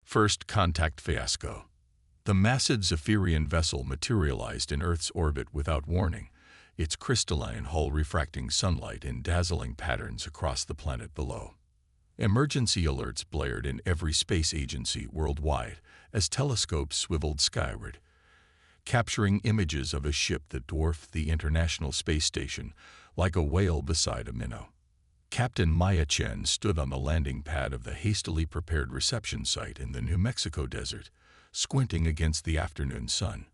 First contact fiasco. The massive Zephyrian vessel materialized in Earth's orbit without warning, its crystalline hull refracting sunlight in dazzling patterns across the planet below. Emergency alerts blared in every space agency worldwide as telescopes swiveled skyward, capturing images of a ship that dwarfed the International Space Station like a whale beside a minnow. Captain Maya Chen stood on the landing pad of the hastily prepared reception site in the New Mexico desert, squinting against the afternoon sun.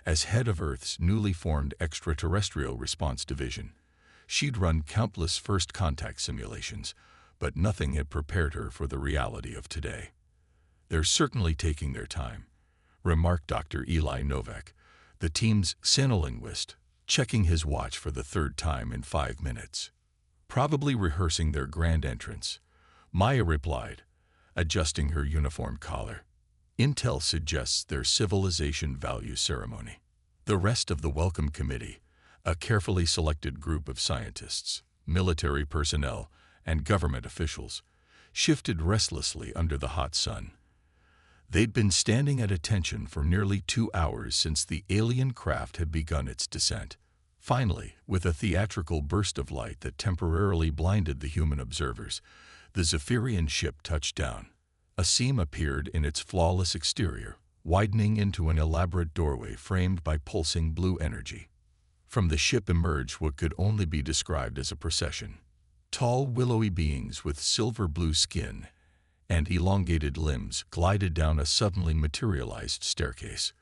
As head of Earth's newly formed Extraterrestrial Response Division, she'd run countless first contact simulations, but nothing had prepared her for the reality of today. "They're certainly taking their time," remarked Dr. Eli Novak, the team's xenolinguist, checking his watch for the third time in 5 minutes. "Probably rehearsing their grand entrance," Maya replied, adjusting her uniform collar. "Intel suggests their civilization value ceremony." The rest of the welcome committee, a carefully selected group of scientists, military personnel, and government officials, shifted restlessly under the hot sun. They'd been standing at attention for nearly 2 hours since the alien craft had begun its descent. Finally, with a theatrical burst of light that temporarily blinded the human observers, the Zephyrian ship touched down. A seam appeared in its flawless exterior, widening into an elaborate doorway framed by pulsing blue energy. From the ship emerged what could only be described as a procession. Tall, willowy beings with silver-blue skin and elongated limbs glided down a suddenly materialized staircase.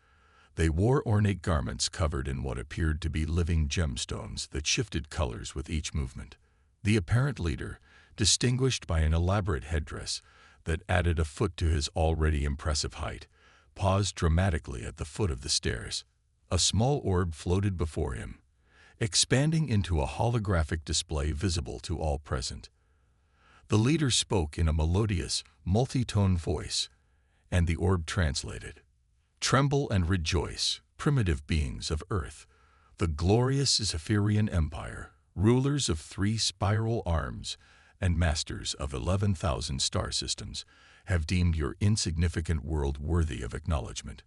They wore ornate garments covered in what appeared to be living gemstones that shifted colors with each movement. The apparent leader, distinguished by an elaborate headdress that added a foot to his already impressive height, paused dramatically at the foot of the stairs. A small orb floated before him, expanding into a holographic display visible to all present. The leader spoke in a melodious, multi-tone voice, and the orb translated. "Tremble and rejoice, primitive beings of Earth. The glorious Zephyrian Empire, rulers of 3 spiral arms and masters of 11,000 star systems, have deemed your insignificant world worthy of acknowledgement.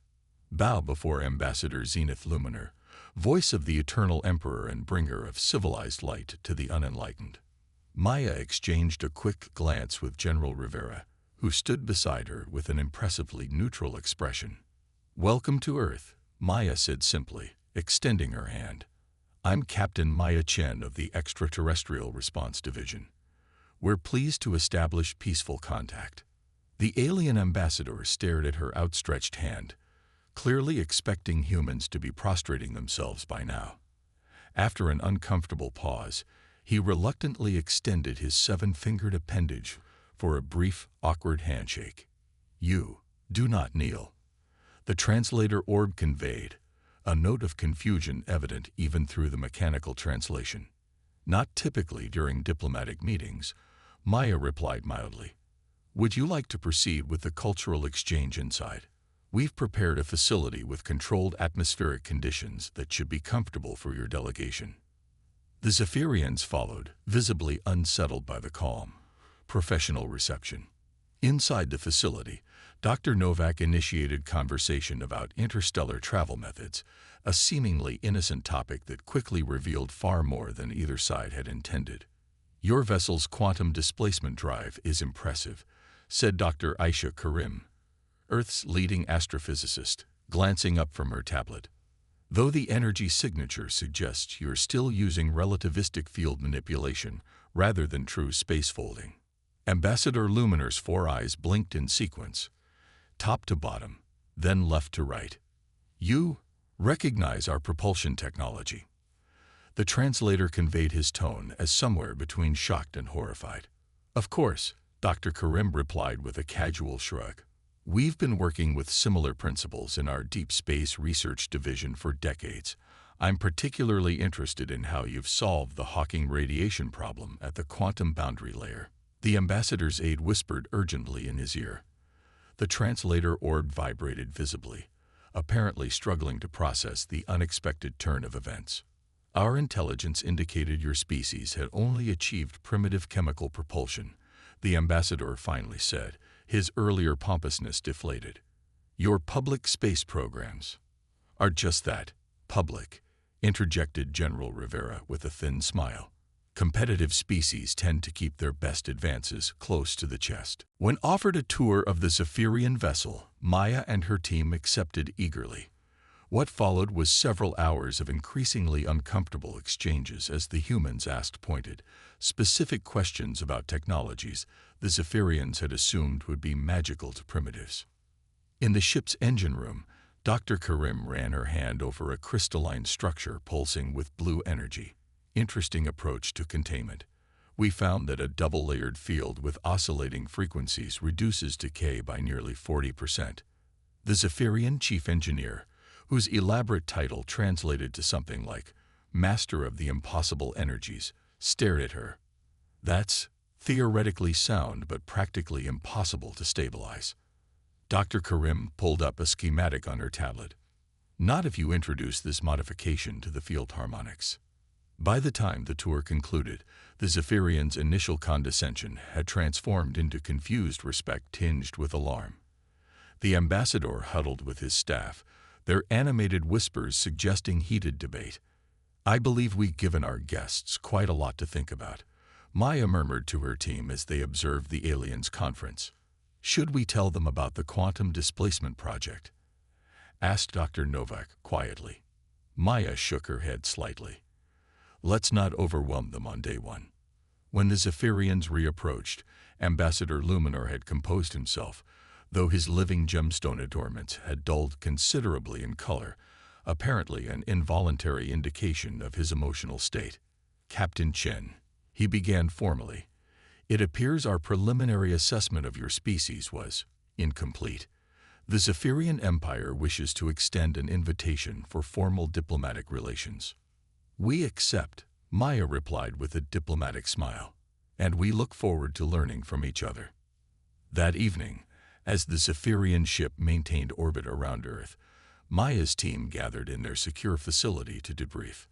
Bow before Ambassador Zenith Luminar, voice of the eternal emperor and bringer of civilized light to the unenlightened." Maya exchanged a quick glance with General Rivera, who stood beside her with an impressively neutral expression. "Welcome to Earth," Maya said simply, extending her hand. "I'm Captain Maya Chen of the Extraterrestrial Response Division. We're pleased to establish peaceful contact." The alien ambassador stared at her outstretched hand, clearly expecting humans to be prostrating themselves by now. After an uncomfortable pause, he reluctantly extended his 7-fingered appendage for a brief, awkward handshake. "You do not kneel," the translator orb conveyed, a note of confusion evident even through the mechanical translation. "Not typically during diplomatic meetings," Maya replied mildly. "Would you like to proceed with the cultural exchange inside? We've prepared a facility with controlled atmospheric conditions that should be comfortable for your delegation." The Zephyrians followed, visibly unsettled by the calm, professional reception. Inside the facility, Dr. Novak initiated conversation about interstellar travel methods, a seemingly innocent topic that quickly revealed far more than either side had intended. "Your vessel's quantum displacement drive is impressive," said Dr. Aisha Karim, Earth's leading astrophysicist, glancing up from her tablet. "Though the energy signature suggests you're still using relativistic field manipulation rather than true space folding." Ambassador Luminar's 4 eyes blinked in sequence, top to bottom, then left to right. "You recognize our propulsion technology?" The translator conveyed his tone as somewhere between shocked and horrified. "Of course," Dr. Karim replied with a casual shrug. "We've been working with similar principles in our Deep Space Research Division for decades. I'm particularly interested in how you've solved the Hawking radiation problem at the quantum boundary layer." The ambassador's aide whispered urgently in his ear. The translator orb vibrated visibly, apparently struggling to process the unexpected turn of events. "Our intelligence indicated your species had only achieved primitive chemical propulsion," the ambassador finally said, His earlier pompousness deflated. "Your public space programs are just that, public," interjected General Rivera with a thin smile. "Competitive species tend to keep their best advances close to the chest." When offered a tour of the Zephyrian vessel, Maya and her team accepted eagerly. What followed was several hours of increasingly uncomfortable exchanges as the humans asked pointed, specific questions about technologies the Zephyrians had assumed would be magical to primitives. In the ship's engine room, Dr. Karim ran her hand over a crystalline structure pulsing with blue energy. "Interesting approach to containment. We found that a double-layered field with oscillating frequencies reduces decay by nearly 40%. The Zephyrian chief engineer, whose elaborate title translated to something like Master of the Impossible Energies, stared at her. "That's theoretically sound but practically impossible to stabilize." Dr. Karim pulled up a schematic on her tablet. "Not if you introduce this modification to the field harmonics." By the time the tour concluded, the Zephyrians' initial condescension had transformed into confused respect tinged with alarm. The ambassador huddled with his staff, their animated whispers suggesting heated debate. "I believe we've given our guests quite a lot to think about," Maya murmured to her team as they observed the aliens' conference. "Should we tell them about the quantum displacement project?" asked Dr. Novak quietly. Maya shook her head slightly. "Let's not overwhelm them on day one." When the Zephyrians reapproached, Ambassador Luminor had composed himself, though his living gemstone adornments had dulled considerably in color, apparently an involuntary indication of his emotional state. "Captain Chen," he began formally, "it appears our preliminary assessment of your species was incomplete. The Zephyrian Empire wishes to extend an invitation for formal diplomatic relations." "We accept," Maya replied with a diplomatic smile, "and we look forward to learning from each other." That evening, as the Zephyrian ship maintained orbit around Earth, Maya's team gathered in their secure facility to debrief.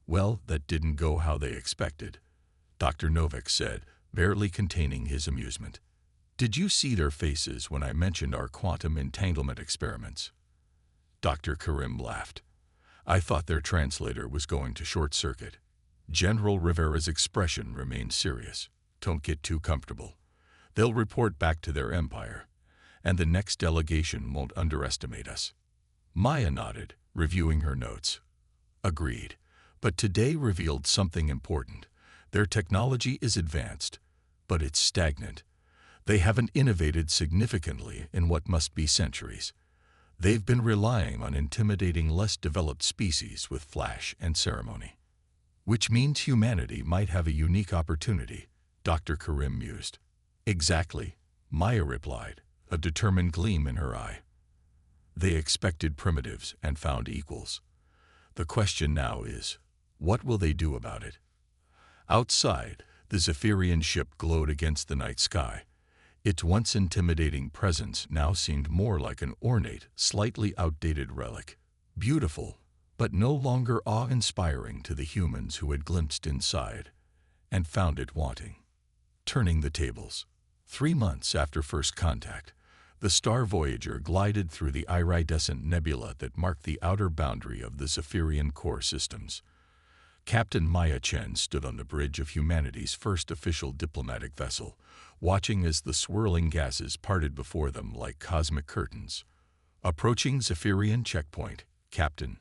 "Well, that didn't go how they expected," Dr. Novak said, barely containing his amusement. "Did you see their faces when I mentioned our quantum entanglement experiments?" Dr. Karim laughed. "I thought their translator was going to short-circuit." General Rivera's expression remained serious. "Don't get too comfortable. They'll report back to their empire, and the next delegation won't underestimate us." Maya nodded, reviewing her notes. "Agreed. But today revealed something important. Their technology is advanced, but it's stagnant. They haven't innovated significantly in what must be centuries. They've been relying on intimidating less developed species with flash and ceremony." "Which means humanity might have a unique opportunity," Dr. Karim mused. "Exactly," Maya replied, a determined gleam in her eye. "They expected primitives and found equals. The question now is, what will they do about it?" Outside, the Zephyrian ship glowed against the night sky. Its once intimidating presence now seemed more like an ornate, slightly outdated relic. Beautiful, but no longer awe-inspiring to the humans who had glimpsed inside and found it wanting. Turning the tables. 3 months after first contact, the Star Voyager glided through the iridescent nebula that marked the outer boundary of the Zephyrian core systems. Captain Maya Chen stood on the bridge of humanity's first official diplomatic vessel, watching as the swirling gases parted before them like cosmic curtains. "Approaching Zephyrian checkpoint, Captain,"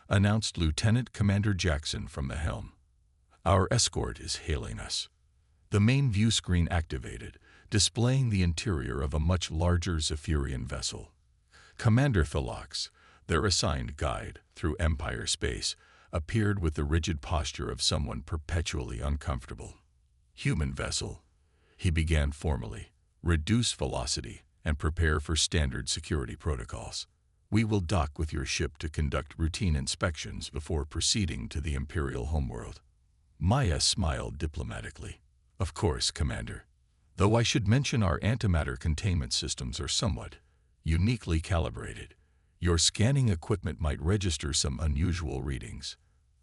announced Lieutenant Commander Jackson from the helm. "Our escort is hailing us." The main view screen activated, displaying the interior of a much larger Zephyrian vessel. Commander Thalox, their assigned guide through Empire space, appeared with the rigid posture of someone perpetually uncomfortable. "Human vessel," he began formally, "reduce velocity and prepare for standard security protocols. We will dock with your ship to conduct routine inspections before proceeding to the Imperial homeworld." Maya smiled diplomatically. "Of course, Commander. Though I should mention our antimatter containment systems are somewhat uniquely calibrated. Your scanning equipment might register some unusual readings."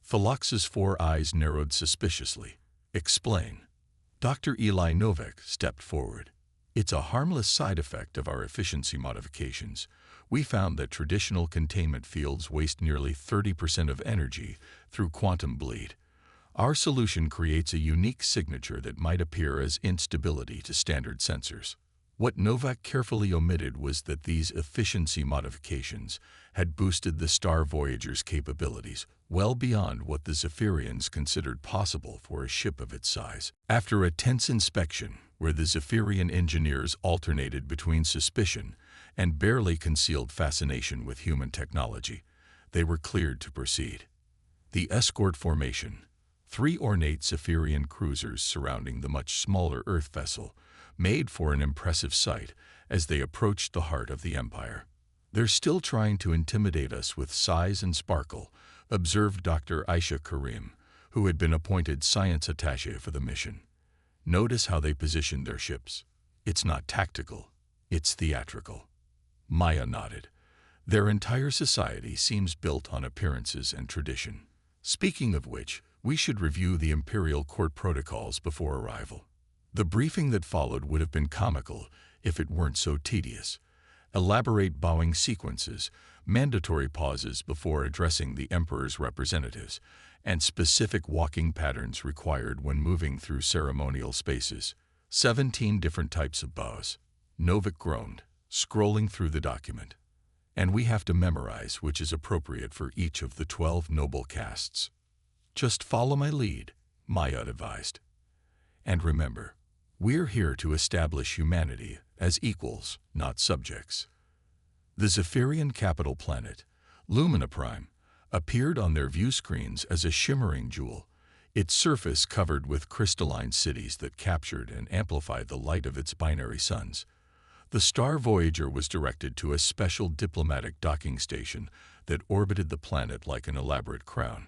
Thalox's 4 eyes narrowed suspiciously. "Explain." Dr. Eli Novak stepped forward. It's a harmless side effect of our efficiency modifications. We found that traditional containment fields waste nearly 30% of energy through quantum bleed. Our solution creates a unique signature that might appear as instability to standard sensors. What Novak carefully omitted was that these efficiency modifications had boosted the Star Voyager's capabilities well beyond what the Zephyrians considered possible for a ship of its size. After a tense inspection, where the Zephyrian engineers alternated between suspicion and barely concealed fascination with human technology, they were cleared to proceed. The escort formation, 3 ornate Zephyrian cruisers surrounding the much smaller Earth vessel, made for an impressive sight as they approached the heart of the Empire. "They're still trying to intimidate us with size and sparkle," observed Dr. Aisha Karim, who had been appointed science attaché for the mission. "Notice how they position their ships. It's not tactical, it's theatrical." Maya nodded. "Their entire society seems built on appearances and tradition. Speaking of which, we should review the Imperial Court protocols before arrival." The briefing that followed would have been comical if it weren't so tedious. Elaborate bowing sequences, mandatory pauses before addressing the Emperor's representatives, and specific walking patterns required when moving through ceremonial spaces. 17 different types of bows. Novak groaned, scrolling through the document. "And we have to memorize which is appropriate for each of the 12 noble castes." "Just follow my lead," Maya advised. "And remember, we're here to establish humanity as equals, not subjects." The Zephyrian capital planet, Lumina Prime, appeared on their view screens as a shimmering jewel, its surface covered with crystalline cities that captured and amplified the light of its binary suns. The Star Voyager was directed to a special diplomatic docking station that orbited the planet like an elaborate crown.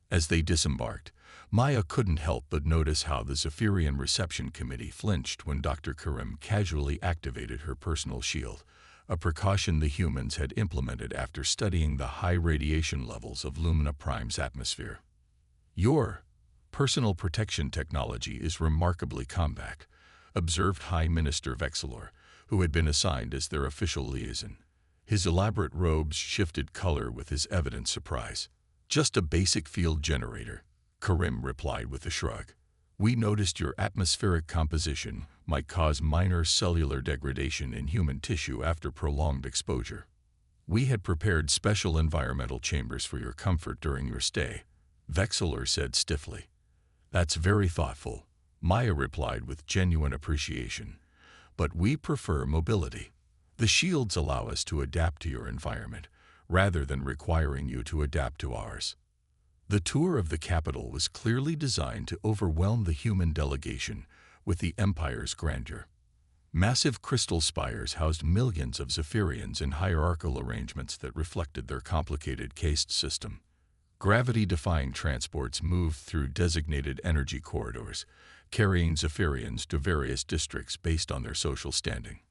As they disembarked, Maya couldn't help but notice how the Zephyrian reception committee flinched when Dr. Karim casually activated her personal shield, a precaution the humans had implemented after studying the high radiation levels of Lumina Prime's atmosphere. "Your personal protection technology is remarkably compact," observed High Minister Vexilor, who had been assigned as their official liaison. His elaborate robes shifted color with his evident surprise. "Just a basic field generator," Karim replied with a shrug. "We noticed your atmospheric composition might cause minor cellular degradation in human tissue after prolonged exposure. We had prepared special environmental chambers for your comfort during your stay," Vexilor said stiffly. "That's very thoughtful," Maya replied with genuine appreciation. "But we prefer mobility. The shields allow us to adapt to your environment, rather than requiring you to adapt to ours." The tour of the capital was clearly designed to overwhelm the human delegation with the Empire's grandeur. Massive crystal spires housed millions of Zephyrians in hierarchical arrangements that reflected their complicated caste system. Gravity-defying transports moved through designated energy corridors, carrying Zephyrians to various districts based on their social standing.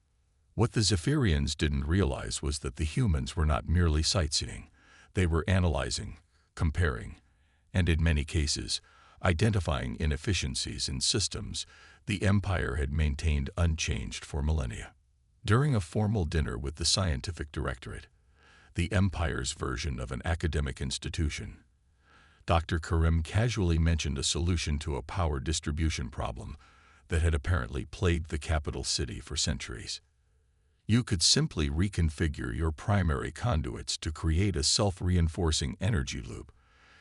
What the Zephyrians didn't realize was that the humans were not merely sightseeing. They were analyzing, comparing, and in many cases, identifying inefficiencies in systems the Empire had maintained unchanged for millennia. During a formal dinner with the Scientific Directorate, the Empire's version of an academic institution, Dr. Karim casually mentioned a solution to a power distribution problem that had apparently plagued the capital city for centuries. "You could simply reconfigure your primary conduits to create a self-reinforcing energy loop,"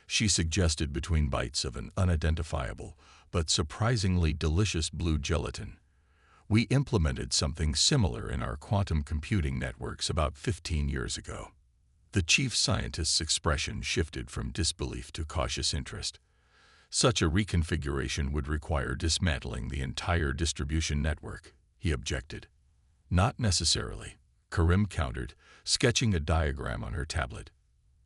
she suggested between bites of an unidentifiable but surprisingly delicious blue gelatin. "We implemented something similar in our quantum computing networks about 15 years ago." The chief scientist's expression shifted from disbelief to cautious interest. "Such a reconfiguration would require dismantling the entire distribution network," he objected. "Not necessarily," Karim countered, sketching a diagram on her tablet.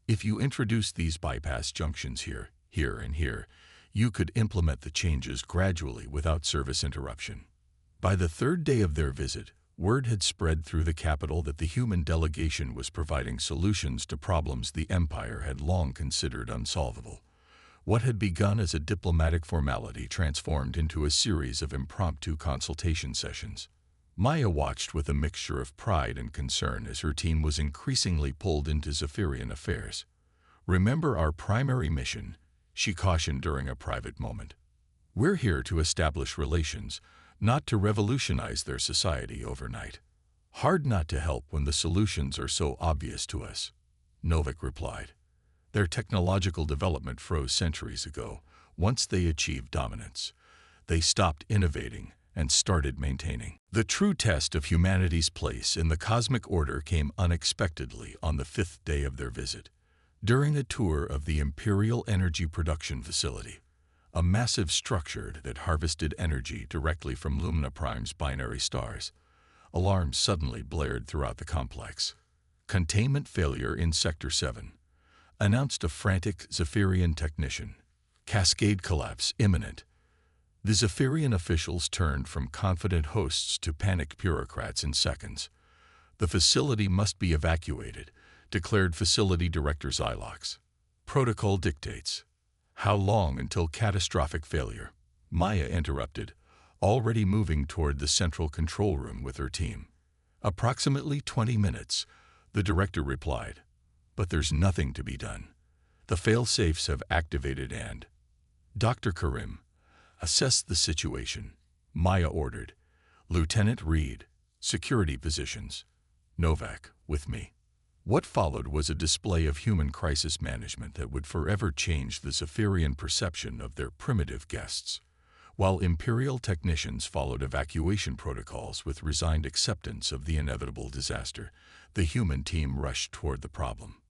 "If you introduce these bypass junctions here, and here, you could implement the changes gradually without service interruption." By the third day of their visit, word had spread through the capital that the human delegation was providing solutions to problems the Empire had long considered unsolvable. What had begun as a diplomatic formality transformed into a series of impromptu consultation sessions. Maya watched with a mixture of pride and concern as her team was increasingly pulled into Zephyrian affairs. "Remember our primary mission," she cautioned during a private moment. "We're here to establish relations, not to revolutionize their society overnight." "Hard not to help when the solutions are so obvious to us," Novak replied. "Their technological development froze centuries ago. Once they achieved dominance, they stopped innovating and started maintaining. The true test of humanity's place in the cosmic order came unexpectedly on the 5th day of their visit. During a tour of the Imperial Energy Production Facility, a massive structure that harvested energy directly from Lumina Prime's binary stars, alarms suddenly blared throughout the complex. "Containment failure in Sector 7, announced a frantic Zephyrian technician. "Cascade collapse imminent." The Zephyrian officials turned from confident hosts to panicked bureaucrats in seconds. "The facility must be evacuated," declared Facility Director Zylox. "Protocol dictates." "How long until catastrophic failure?" Maya interrupted, already moving toward the central control room with her team. "Approximately 20 minutes, the director replied. "But there's nothing to be done. The fail-safes have activated and—" "Dr. Karim, assess the situation," Maya ordered. "Lieutenant Reed, security positions. Novak, with me." What followed was a display of human crisis management that would forever change the Zephyrian perception of their primitive guests. While Imperial technicians followed evacuation protocols with resigned acceptance of the inevitable disaster, the human team rushed toward the problem.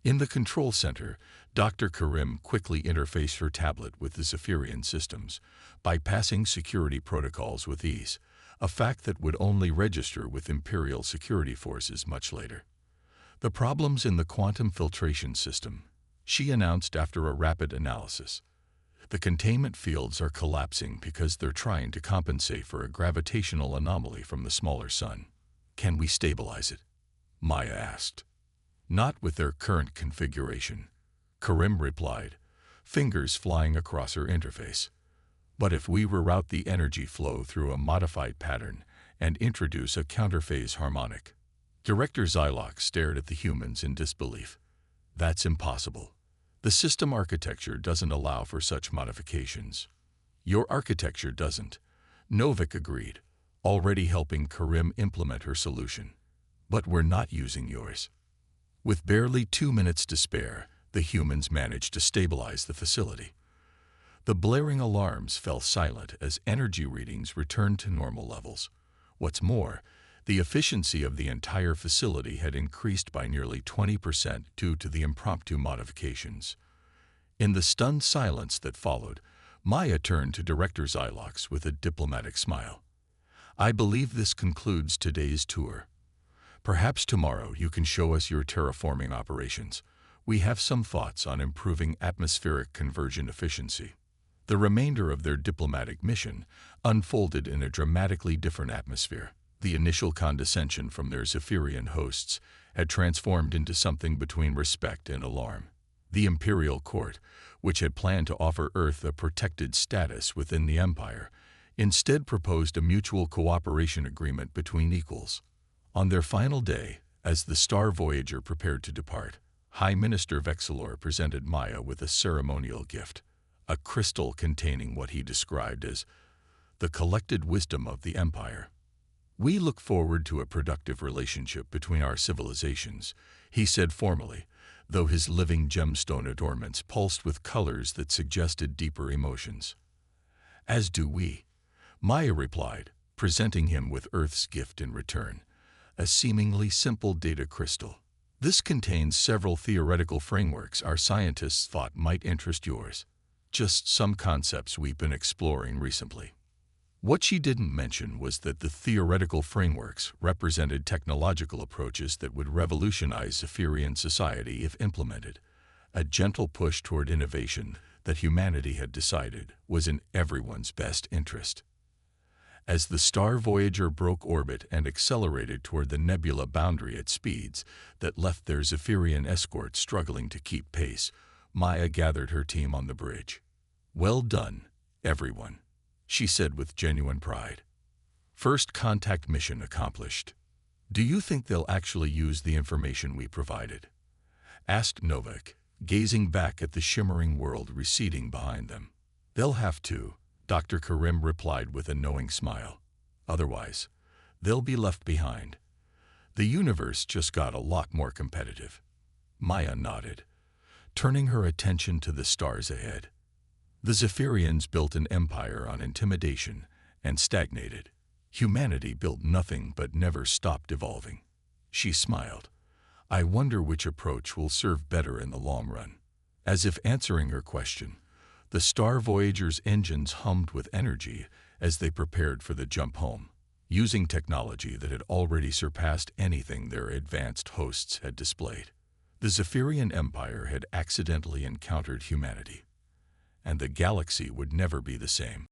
In the control center, Dr. Karim quickly interfaced her tablet with the Zephyrian systems, bypassing security protocols with ease, a fact that would only register with Imperial security forces much later. "The problem's in the quantum filtration system," she announced after a rapid analysis. "The containment fields are collapsing because they're trying to compensate for a gravitational anomaly from the smaller sun." "Can we stabilize it?" Maya asked. "Not with their current configuration," Karim replied, fingers flying across her interface. "But if we reroute the energy flow through a modified pattern and introduce a counterphase harmonic." Director Zylox stared at the humans in disbelief. "That's impossible. The system architecture doesn't allow for such modifications." "Your architecture doesn't," Novak agreed, already helping Karim implement her solution. "But we're not using yours." With barely 2 minutes to spare, the humans managed to stabilize the facility. The blaring alarms fell silent as energy readings returned to normal levels. What's more, the efficiency of the entire facility had increased by nearly 20% due to the impromptu modifications. In the stunned silence that followed, Maya turned to Director Zylox with a diplomatic smile. "I believe this concludes today's tour. Perhaps tomorrow you can show us your terraforming operations. We have some thoughts on improving atmospheric conversion efficiency." The remainder of their diplomatic mission unfolded in a dramatically different atmosphere. The initial condescension from their Zephyrian hosts had transformed into something between respect and alarm. The Imperial Court, which had planned to offer Earth a protected status within the Empire, instead proposed a mutual cooperation agreement between equals. On their final day, as the Star Voyager prepared to depart, High Minister Vexilor presented Maya with a ceremonial gift, a crystal containing what he described as the collected wisdom of the Empire. "We look forward to a productive relationship between our civilizations," he said formally, though his living gemstone adornments pulsed with colors that suggested deeper emotions. "As do we," Maya replied, presenting him with Earth's gift in return, a seemingly simple data crystal. "This contains several theoretical frameworks our scientists thought might interest yours. Just some concepts we've been exploring recently." What she didn't mention was that the theoretical frameworks represented technological approaches that would revolutionize Zephyrian society if implemented, a gentle push toward innovation that humanity had decided was in everyone's best interest. As the Star Voyager broke orbit and accelerated toward the nebula boundary at speeds that left their Zephyrian escort struggling to keep pace, Maya gathered her team on the bridge. "Well done, everyone," she said with genuine pride. First contact mission accomplished. Do you think they'll actually use the information we provided? Asked Novak, gazing back at the shimmering world receding behind them. They'll have to, Dr. Karim replied with a knowing smile. Otherwise, they'll be left behind. The universe just got a lot more competitive. Maya nodded, turning her attention to the stars ahead. The Zephyrians built an empire on intimidation and stagnated. Humanity built nothing but never stopped evolving. She smiled. I wonder which approach will serve better in the long run. As if answering her question, the Star Voyager's engines hummed with energy as they prepared for the jump home, using technology that had already surpassed anything their advanced hosts had displayed. The Zephyrian Empire had accidentally encountered humanity, and the galaxy would never be the same.